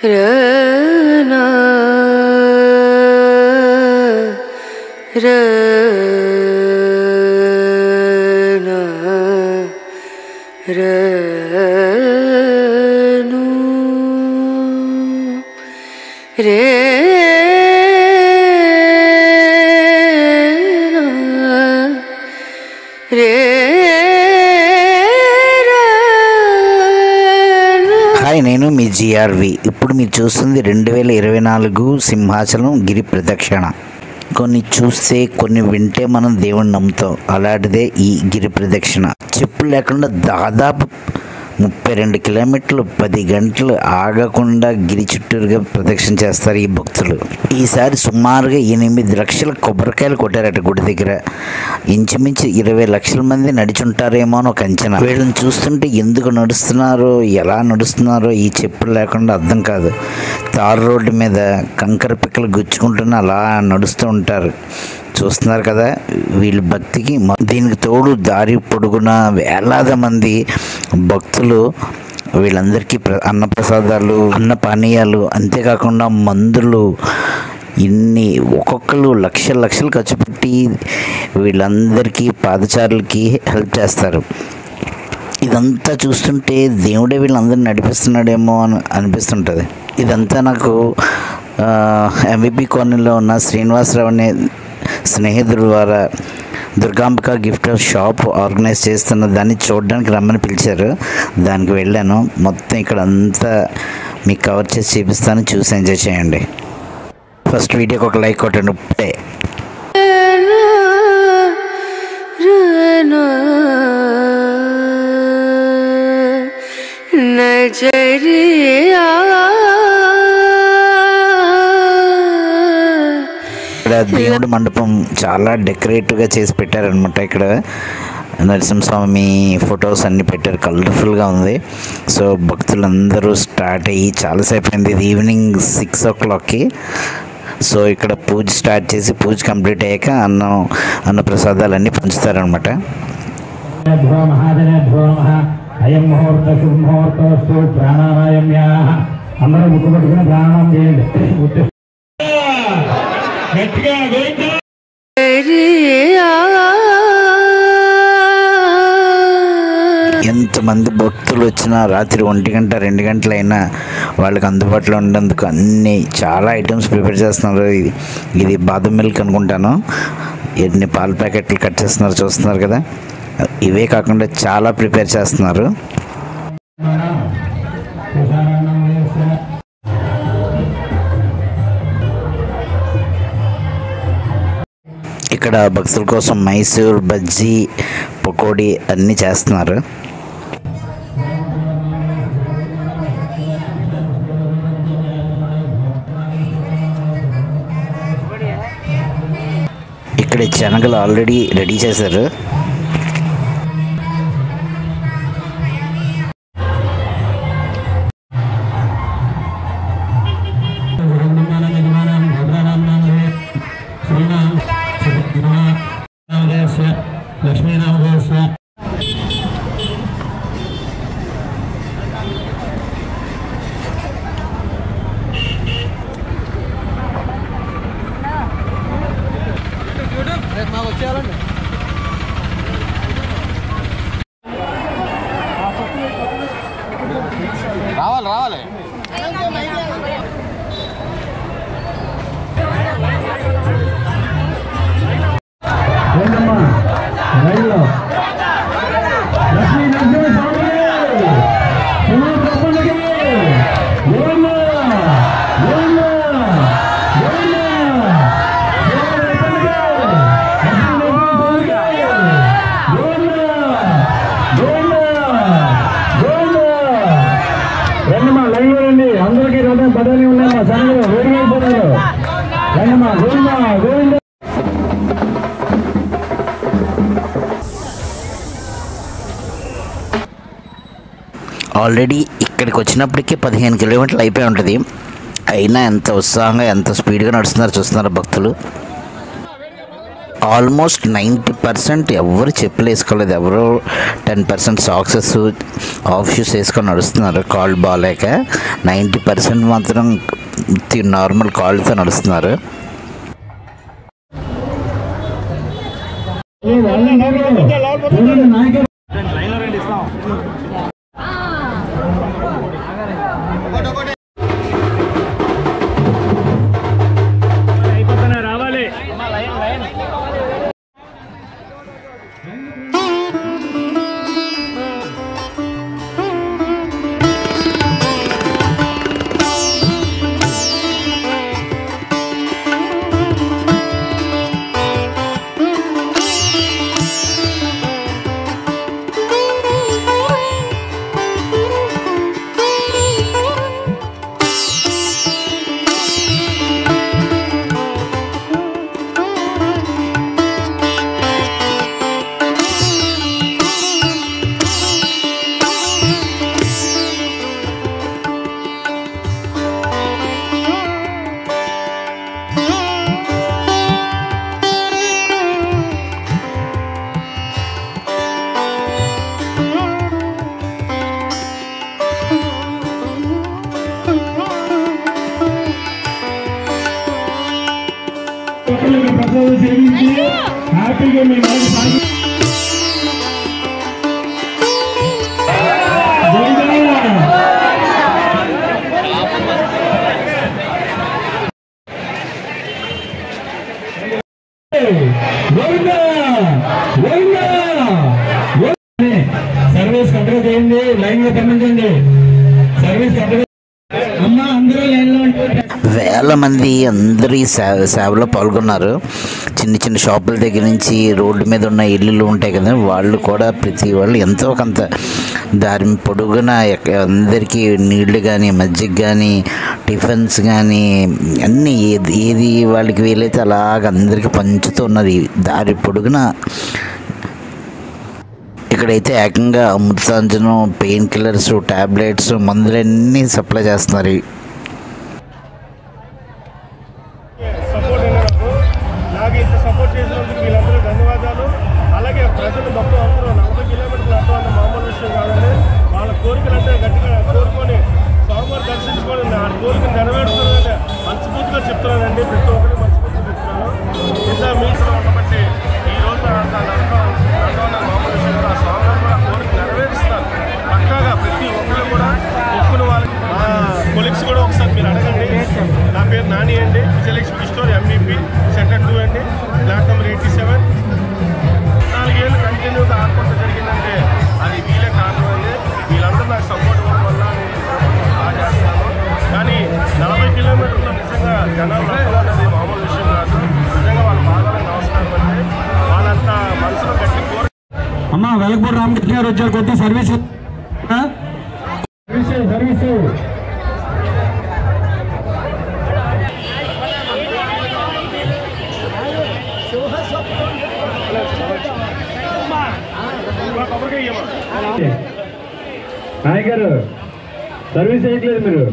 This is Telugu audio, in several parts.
रना रना रनु रे హాయ్, నేను మీ జిఆర్వి. ఇప్పుడు మీరు చూస్తుంది 2024 సింహాచలం గిరి ప్రదక్షిణ. కొన్ని చూస్తే కొన్ని వింటే మనం దేవుణ్ణి నమ్ముతాం. అలాంటిదే ఈ గిరి ప్రదక్షిణ. చెప్పులు లేకుండా దాదాపు 32 కిలోమీటర్లు 10 గంటలు ఆగకుండా గిరి చుట్టూరుగా ప్రదక్షిణ చేస్తారు ఈ భక్తులు. ఈసారి సుమారుగా 8 లక్షల కొబ్బరికాయలు కొట్టారట గుడి దగ్గర. ఇంచుమించు 20 లక్షల మంది నడిచుంటారేమో అని ఒక అంచనా. వీళ్ళని చూస్తుంటే ఎందుకు నడుస్తున్నారో, ఎలా నడుస్తున్నారో ఈ చెప్పులు లేకుండా అర్థం కాదు. తారు రోడ్డు మీద కంకర పిక్కలు గుచ్చుకుంటూనే అలా నడుస్తూ ఉంటారు. చూస్తున్నారు కదా వీళ్ళ భక్తికి. దీనికి తోడు దారి పొడుగున వేలాది మంది భక్తులు వీళ్ళందరికీ అన్నప్రసాదాలు, అన్న పానీయాలు, అంతేకాకుండా మందులు, ఇన్ని ఒక్కొక్కరు లక్షలు ఖర్చు పెట్టి వీళ్ళందరికీ పాదచారులకి హెల్ప్ చేస్తారు. ఇదంతా చూస్తుంటే దేవుడే వీళ్ళందరినీ నడిపిస్తున్నాడేమో అని అనిపిస్తుంటుంది. ఇదంతా నాకు ఎంవిపి కాలనీలో ఉన్న శ్రీనివాసరావు అనే స్నేహితుల ద్వారా దుర్గాంబిక గిఫ్ట్ షాప్ ఆర్గనైజ్ చేస్తున్న దాన్ని చూడడానికి రమ్మని పిలిచారు. దానికి వెళ్ళాను. మొత్తం ఇక్కడ అంతా మీకు కవర్ చేసి చూపిస్తాను, చూసి ఎంజాయ్ చేయండి. ఫస్ట్ వీడియోకి ఒక లైక్ కొట్టండి. ఇప్పుడే ఇక్కడ దేవుడి మండపం చాలా డెకరేటివ్గా చేసి పెట్టారనమాట. ఇక్కడ నరసింహస్వామి ఫొటోస్ అన్నీ పెట్టారు, కలర్ఫుల్గా ఉంది. సో భక్తులందరూ స్టార్ట్ అయ్యి చాలాసేపు అయింది. ఇది ఈవినింగ్ 6 o'clockకి. సో ఇక్కడ పూజ స్టార్ట్ చేసి పూజ కంప్లీట్ అయ్యాక అన్న ప్రసాదాలన్నీ పంచుతారనమాట. అయం ముహూర్త శుభముహూర్తస్తు ప్రాణాయామ్యాః. అందరూ ముక్కు పట్టుకుని ప్రాణాయామం చేయండి. ఎంతమంది భక్తులు వచ్చినా రాత్రి 1 గంట 2 గంటలైనా వాళ్ళకి అందుబాటులో ఉండేందుకు అన్నీ చాలా ఐటమ్స్ ప్రిపేర్ చేస్తున్నారు. ఇది బాదం మిల్క్ అనుకుంటాను. ఎన్ని పాల ప్యాకెట్లు కట్ చేస్తున్నారు చూస్తున్నారు కదా. ఇవే కాకుండా చాలా ప్రిపేర్ చేస్తున్నారు. ఇక్కడ భక్తుల కోసం మైసూర్ బజ్జీ, పకోడీ అన్నీ చేస్తున్నారు. ఇక్కడ శనగలు ఆల్రెడీ రెడీ చేశారు. లక్ష్మీనామదేశ వచ్చేయాలండి. రావాలి అందరికీ రథం బదాలి ఉన్నాయమ్మా. సంగతి వేడిగా అయిపోతారు. రండమ్మా. గోవింద ఆల్రెడీ ఇక్కడికి వచ్చినప్పటికీ 15 కిలోమీటర్లు అయిపోయి ఉంటుంది. అయినా ఎంత ఉత్సాహంగా ఎంత స్పీడ్గా నడుస్తున్నారు చూస్తున్నారు భక్తులు. ఆల్మోస్ట్ 90% ఎవరు చెప్పులు వేసుకోలేదు. ఎవరు 10% సాక్సెస్ ఆఫ్ షూస్ వేసుకొని నడుస్తున్నారు. కాళ్ళు బాగాలేక 90% మాత్రం నార్మల్ కాళ్ళతో నడుస్తున్నారు. హ్యాపీగా మీ సర్వీస్ కంట్రోల్ చేయండి, లైన్ లో పంపించండి. సర్వీస్ కంట్రోల్ అమ్మా, అందరూ లైన్ లో వేల మంది అందరూ ఈ సేవలో పాల్గొన్నారు. చిన్న చిన్న షాపుల దగ్గర నుంచి రోడ్డు మీద ఉన్న ఇల్లులు ఉంటాయి కదా, వాళ్ళు కూడా ప్రతి వాళ్ళు ఎంతో కొంత దారి పొడుగున అందరికీ నీళ్లు కానీ మజ్జిగ కానీ టిఫిన్స్ కానీ అన్నీ ఏది వాళ్ళకి వీలైతే అలాగ అందరికీ పంచుతూ ఉన్నారు ఈ దారి పొడుగున. ఇక్కడైతే ఏకంగా అమృతాంజనం, పెయిన్ కిల్లర్స్, టాబ్లెట్స్, మందులన్నీ సప్లై చేస్తున్నారు. సపోర్ట్ చేసినందుకు వీళ్ళందరూ ధన్యవాదాలు. అలాగే ప్రజలు మొత్తం అందరూ 40 కిలోమీటర్లు అర్థం అన్న మామూలు విషయం కాదండి. వాళ్ళ కోరికలంటే గట్టిగా కోరుకొని స్వామివారు దర్శించుకొని ఆ కోరికను నెరవేరుతున్నారని మనస్ఫూర్తిగా చెప్తున్నానండి. ప్రతి ఒక్కరికి మనస్ఫూర్తిగా చెప్తున్నాను. ఇంత మీటర్ ఉండబట్టి ఈ రోజు అన్న మామూలు విషయం కాదు. ఆ స్వామివారు కూడా కోరిక నెరవేరుస్తారు పక్కాగా. ప్రతి ఒక్కరు కూడా మొక్కుని వాళ్ళకి మా కొలీగ్స్ కూడా ఒకసారి మీరు అడగండి. నా పేరు నాని అండి, విజయలక్ష్మి స్టోర్ MVP సెక్టర్ 2 అండి, ఫ్లాట్ నెంబర్ 87. 4 ఏళ్ళు కంటిన్యూగా ఆడుకుంటూ జరిగిందంటే అది వీలే కారణం అండి. వీళ్ళందరూ నాకు సపోర్ట్ ఇవ్వడం వల్ల నేను బాగా చేస్తాను. కానీ 40 కిలోమీటర్లు నిజంగా జనాలు అనేది మామూలు విషయం కాదు. నిజంగా వాళ్ళ బాగా నమస్కారం అండి. వాళ్ళంతా మనసులో గట్టి కోరి అమ్మా వెలగపూడి రామకృష్ణ గారు వచ్చారు. కొద్ది సర్వీస్ సర్వీస్ నాయక్ గారు సర్వీస్ చేయట్లేదు మీరు.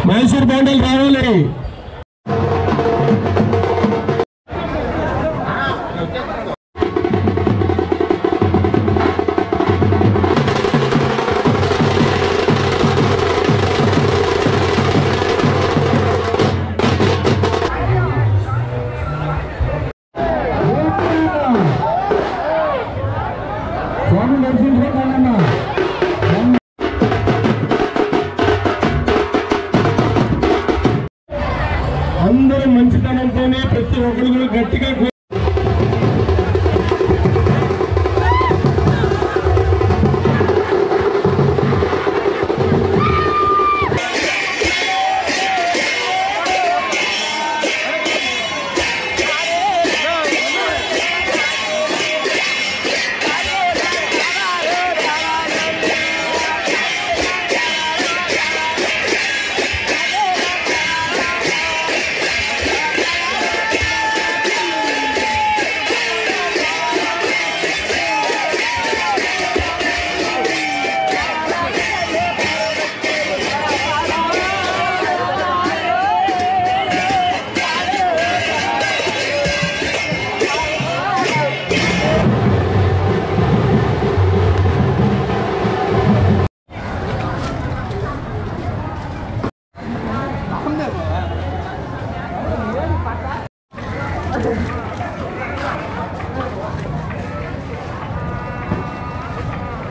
మైసూర్ బౌండరీలు రావాలి. అందరూ మంచితనంతోనే ప్రతి ఒక్కరు కూడా గట్టిగా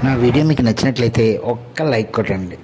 నా వీడియో మీకు నచ్చినట్లయితే ఒక్క లైక్ కొట్టండి.